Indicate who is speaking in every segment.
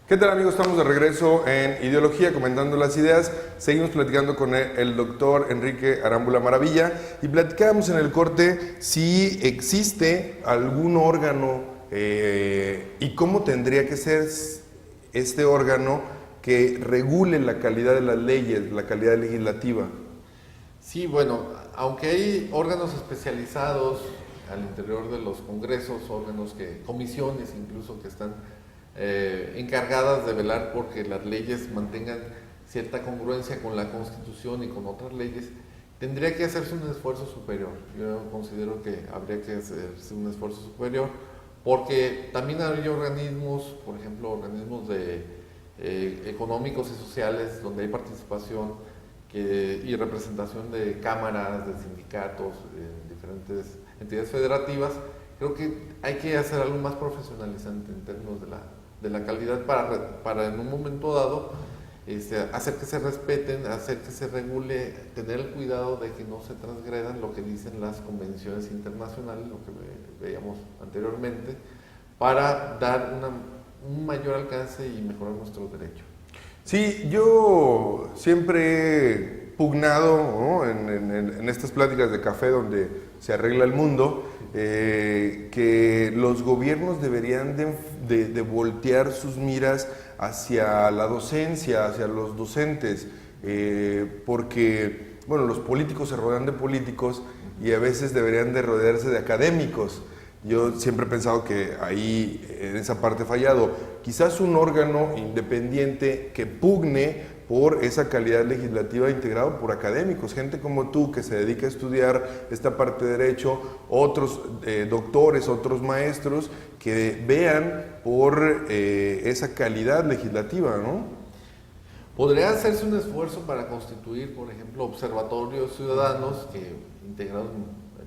Speaker 1: ¿Qué tal, amigos? Estamos de regreso en Ideología, comentando las ideas. Seguimos platicando con el doctor Enrique Arámbula Maravilla y platicábamos en el corte si existe algún órgano y cómo tendría que ser este órgano que regule la calidad de las leyes, la calidad legislativa.
Speaker 2: Sí, bueno, aunque hay órganos especializados al interior de los congresos, comisiones incluso que están encargadas de velar porque las leyes mantengan cierta congruencia con la Constitución y con otras leyes, tendría que hacerse un esfuerzo superior. Yo considero que habría que hacerse un esfuerzo superior porque también hay organismos, por ejemplo, organismos económicos y sociales donde hay participación y representación de cámaras, de sindicatos, diferentes entidades federativas. Creo que hay que hacer algo más profesionalizante en términos de la calidad para en un momento dado hacer que se respeten, hacer que se regule, tener el cuidado de que no se transgredan lo que dicen las convenciones internacionales, lo que veíamos anteriormente, para dar un mayor alcance y mejorar nuestros derechos.
Speaker 1: Sí, yo siempre he pugnado, ¿no?, en estas pláticas de café donde se arregla el mundo, que los gobiernos deberían de voltear sus miras hacia la docencia, hacia los docentes, porque, bueno, los políticos se rodean de políticos y a veces deberían de rodearse de académicos. Yo siempre he pensado que ahí, en esa parte, he fallado. Quizás un órgano independiente que pugne por esa calidad legislativa integrado por académicos, gente como tú que se dedica a estudiar esta parte de derecho, otros doctores, otros maestros que vean por esa calidad legislativa, ¿no?
Speaker 2: Podría hacerse un esfuerzo para constituir, por ejemplo, observatorios ciudadanos integrados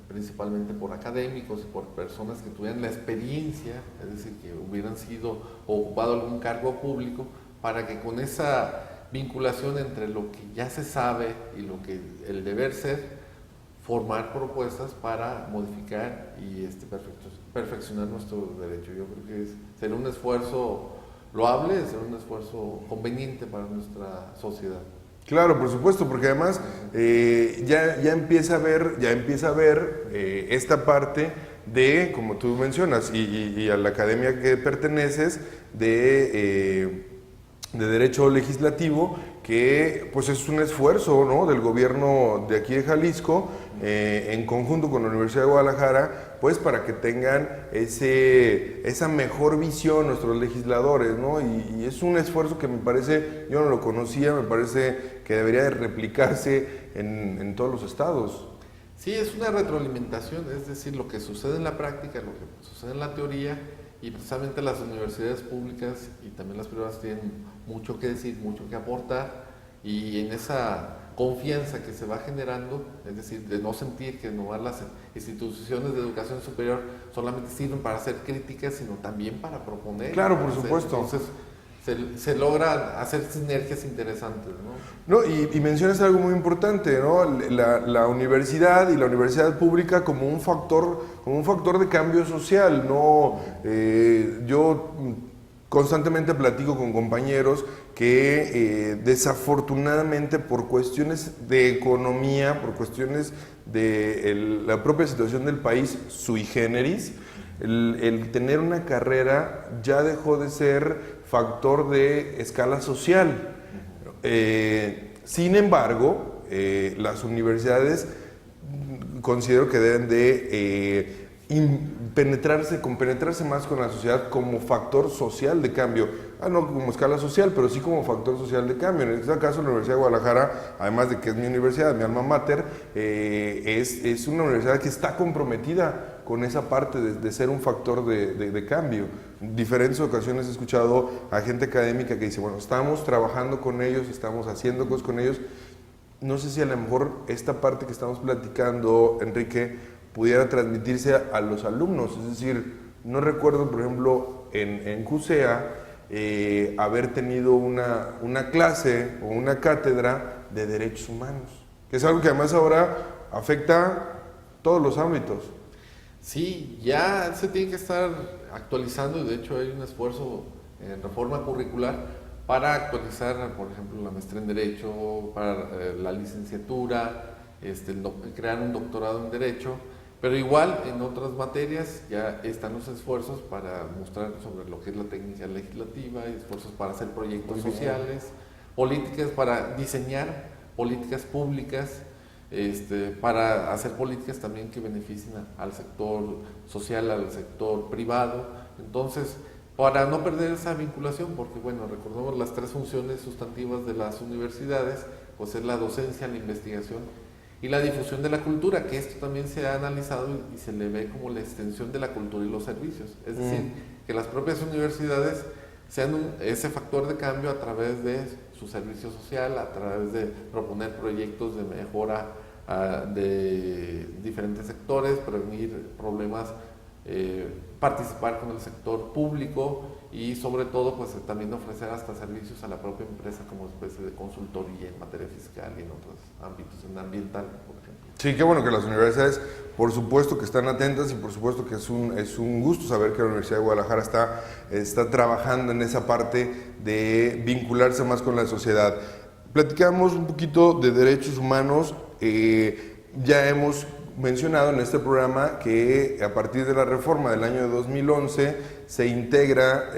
Speaker 2: principalmente por académicos y por personas que tuvieran la experiencia, es decir, que hubieran sido o ocupado algún cargo público, para que con esa vinculación entre lo que ya se sabe y lo que el deber ser, formar propuestas para modificar y perfeccionar nuestro derecho. Yo creo que será un esfuerzo loable, será un esfuerzo conveniente para nuestra sociedad.
Speaker 1: Claro, por supuesto, porque además ya empieza a ver esta parte de, como tú mencionas, y a la academia que perteneces, de Derecho Legislativo, que pues es un esfuerzo, ¿no?, del gobierno de aquí de Jalisco, en conjunto con la Universidad de Guadalajara, pues para que tengan esa mejor visión nuestros legisladores, ¿no? Y es un esfuerzo que me parece, yo no lo conocía, me parece que debería de replicarse en todos los estados.
Speaker 2: Sí, es una retroalimentación, es decir, lo que sucede en la práctica, lo que sucede en la teoría, y precisamente las universidades públicas y también las privadas tienen mucho que decir, mucho que aportar, y en esa confianza que se va generando, es decir, de no sentir que no las instituciones de educación superior solamente sirven para hacer críticas, sino también para proponer.
Speaker 1: Claro, por supuesto.
Speaker 2: Entonces, se logra hacer sinergias interesantes, ¿no?
Speaker 1: No, y mencionas algo muy importante, ¿no? La universidad y la universidad pública como un factor de cambio social, ¿no? Yo constantemente platico con compañeros que desafortunadamente, por cuestiones de economía, por cuestiones de la propia situación del país sui generis, el tener una carrera ya dejó de ser factor de escala social. Sin embargo, las universidades considero que deben de compenetrarse más con la sociedad como factor social de cambio. No como escala social, pero sí como factor social de cambio. En este caso, la Universidad de Guadalajara, además de que es mi universidad, mi alma mater, es una universidad que está comprometida con esa parte de ser un factor de cambio. En diferentes ocasiones he escuchado a gente académica que dice, bueno, estamos trabajando con ellos, estamos haciendo cosas con ellos. No sé si a lo mejor esta parte que estamos platicando, Enrique, pudiera transmitirse a los alumnos. Es decir, no recuerdo, por ejemplo, en CUSEA, haber tenido una clase o una cátedra de derechos humanos, que es algo que además ahora afecta todos los ámbitos.
Speaker 2: Sí, ya se tiene que estar actualizando y de hecho hay un esfuerzo en reforma curricular para actualizar, por ejemplo, la maestría en Derecho, para la licenciatura, crear un doctorado en Derecho, pero igual en otras materias ya están los esfuerzos para mostrar sobre lo que es la técnica legislativa, esfuerzos para hacer proyectos sociales, políticas para diseñar políticas públicas, para hacer políticas también que beneficien al sector social, al sector privado. Entonces, para no perder esa vinculación, porque bueno, recordemos las tres funciones sustantivas de las universidades, pues es la docencia, la investigación y la difusión de la cultura, que esto también se ha analizado y se le ve como la extensión de la cultura y los servicios. Es decir, que las propias universidades sean ese factor de cambio a través de su servicio social, a través de proponer proyectos de mejora de diferentes sectores, prevenir problemas, participar con el sector público y sobre todo pues también ofrecer hasta servicios a la propia empresa como especie de consultoría en materia fiscal y en otros ámbitos, en ambiental, por ejemplo.
Speaker 1: Sí, qué bueno que las universidades, por supuesto que están atentas y por supuesto que es un gusto saber que la Universidad de Guadalajara está trabajando en esa parte de vincularse más con la sociedad. Platicamos un poquito de derechos humanos, ya hemos mencionado en este programa que a partir de la reforma del año 2011 se integra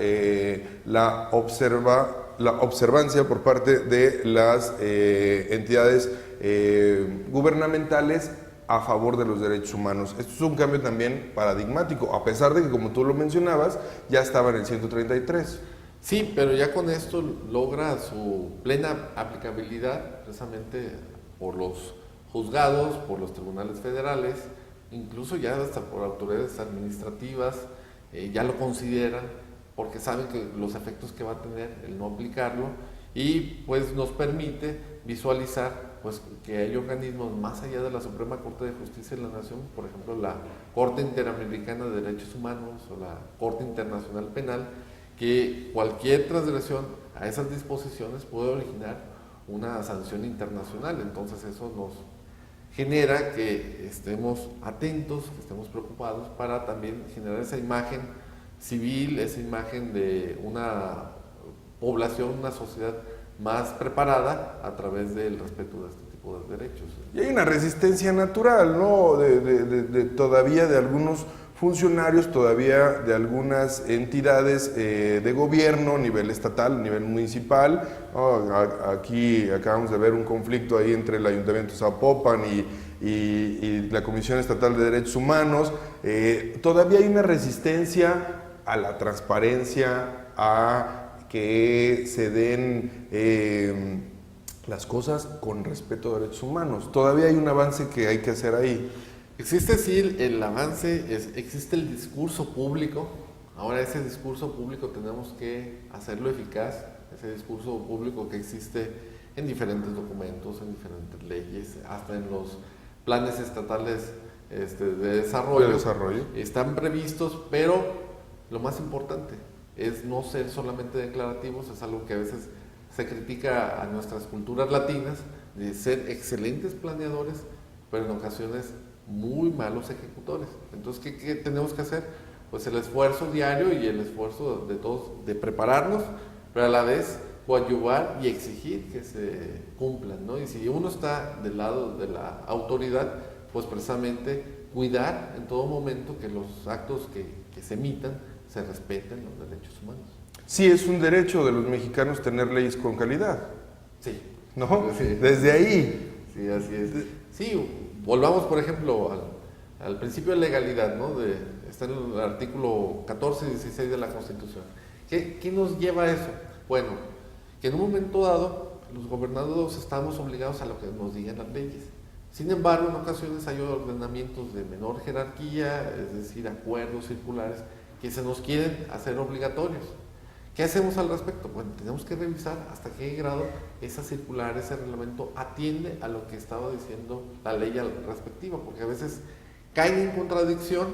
Speaker 1: la observancia por parte de las entidades gubernamentales a favor de los derechos humanos. Esto es un cambio también paradigmático, a pesar de que, como tú lo mencionabas, ya estaba en el 133.
Speaker 2: Sí, pero ya con esto logra su plena aplicabilidad precisamente por los juzgados, por los tribunales federales, incluso ya hasta por autoridades administrativas, ya lo consideran porque saben que los efectos que va a tener el no aplicarlo y pues nos permite visualizar pues que hay organismos más allá de la Suprema Corte de Justicia de la Nación, por ejemplo la Corte Interamericana de Derechos Humanos o la Corte Internacional Penal, que cualquier transgresión a esas disposiciones puede originar una sanción internacional. Entonces eso nos genera que estemos atentos, que estemos preocupados para también generar esa imagen civil, esa imagen de una población, una sociedad más preparada a través del respeto de este tipo de derechos.
Speaker 1: Y hay una resistencia natural, ¿no? Todavía de algunos funcionarios, todavía de algunas entidades de gobierno, a nivel estatal, a nivel municipal. Aquí acabamos de ver un conflicto ahí entre el Ayuntamiento de Zapopan y la Comisión Estatal de Derechos Humanos. Todavía hay una resistencia a la transparencia, a que se den las cosas con respeto a derechos humanos. Todavía hay un avance que hay que hacer ahí.
Speaker 2: Existe sí el avance, existe el discurso público. Ahora ese discurso público tenemos que hacerlo eficaz, ese discurso público que existe en diferentes documentos, en diferentes leyes, hasta en los planes estatales de desarrollo. Están previstos, pero lo más importante es no ser solamente declarativos, es algo que a veces se critica a nuestras culturas latinas, de ser excelentes planeadores, pero en ocasiones muy malos ejecutores. Entonces, ¿qué tenemos que hacer? Pues el esfuerzo diario y el esfuerzo de todos de prepararnos, pero a la vez coadyuvar y exigir que se cumplan, ¿no? Y si uno está del lado de la autoridad, pues precisamente cuidar en todo momento que los actos que se emitan se respeten los derechos humanos.
Speaker 1: Sí, es un derecho de los mexicanos tener leyes con calidad.
Speaker 2: Sí.
Speaker 1: ¿No?
Speaker 2: Sí.
Speaker 1: Desde ahí.
Speaker 2: Sí, así es. Sí, volvamos, por ejemplo, al principio de legalidad, ¿no? Está en el artículo 14 y 16 de la Constitución. ¿Qué nos lleva a eso? Bueno, que en un momento dado los gobernados estamos obligados a lo que nos digan las leyes. Sin embargo, en ocasiones hay ordenamientos de menor jerarquía, es decir, acuerdos circulares que se nos quieren hacer obligatorios. ¿Qué hacemos al respecto? Bueno, tenemos que revisar hasta qué grado esa circular, ese reglamento atiende a lo que estaba diciendo la ley respectiva, porque a veces caen en contradicción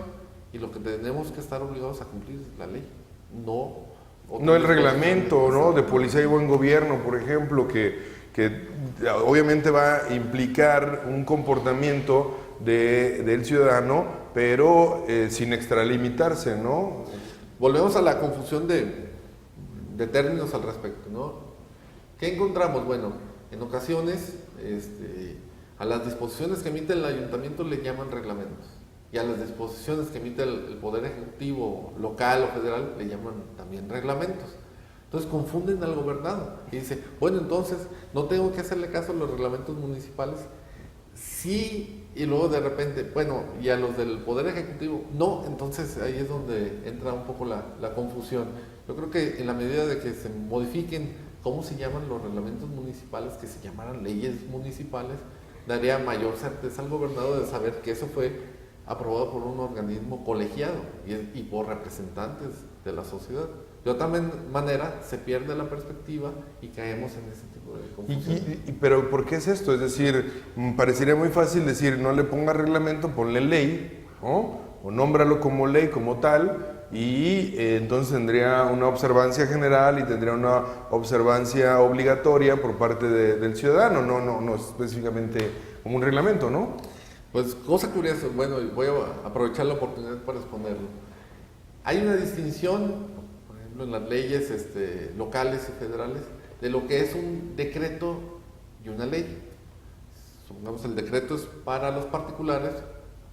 Speaker 2: y lo que tenemos que estar obligados a cumplir es la ley, no
Speaker 1: el reglamento, ¿no? De policía y buen gobierno, por ejemplo, que obviamente va a implicar un comportamiento del ciudadano, pero sin extralimitarse, ¿no?
Speaker 2: Volvemos a la confusión de de términos al respecto, ¿no? ¿Qué encontramos? Bueno, en ocasiones a las disposiciones que emite el ayuntamiento le llaman reglamentos, y a las disposiciones que emite el Poder Ejecutivo local o federal le llaman también reglamentos. Entonces confunden al gobernado y dice, bueno, entonces no tengo que hacerle caso a los reglamentos municipales. Sí, y luego de repente, bueno, y a los del Poder Ejecutivo, no, entonces ahí es donde entra un poco la confusión. Yo creo que en la medida de que se modifiquen cómo se llaman los reglamentos municipales, que se llamaran leyes municipales, daría mayor certeza al gobernador de saber que eso fue aprobado por un organismo colegiado y por representantes de la sociedad. De otra manera, se pierde la perspectiva y caemos en ese tipo de confusión.
Speaker 1: Pero ¿por qué es esto? Es decir, parecería muy fácil decir, no le ponga reglamento, ponle ley, ¿no? O nómbralo como ley, como tal, y entonces tendría una observancia general y tendría una observancia obligatoria por parte del ciudadano, no específicamente como un reglamento, ¿no?
Speaker 2: Pues cosa curiosa, bueno, voy a aprovechar la oportunidad para responderlo. Hay una distinción, por ejemplo, en las leyes locales y federales, de lo que es un decreto y una ley. Supongamos el decreto es para los particulares,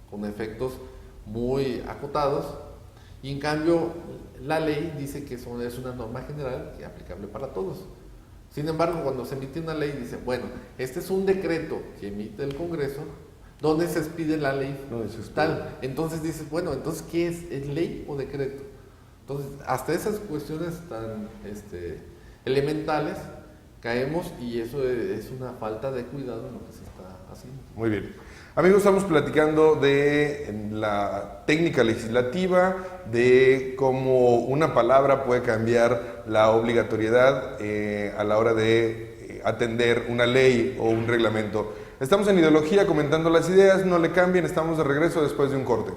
Speaker 2: con efectos muy acotados, y en cambio la ley dice que es una norma general que es aplicable para todos. Sin embargo, cuando se emite una ley, dice, bueno, este es un decreto que emite el Congreso, donde se expide la ley tal. Entonces dices, bueno, entonces ¿qué es? ¿Es ley o decreto? Entonces, hasta esas cuestiones tan elementales caemos, y eso es una falta de cuidado en lo que se está haciendo.
Speaker 1: Muy bien. Amigos, estamos platicando de la técnica legislativa, de cómo una palabra puede cambiar la obligatoriedad a la hora de atender una ley o un reglamento. Estamos en Ideología comentando las ideas, no le cambien, estamos de regreso después de un corte.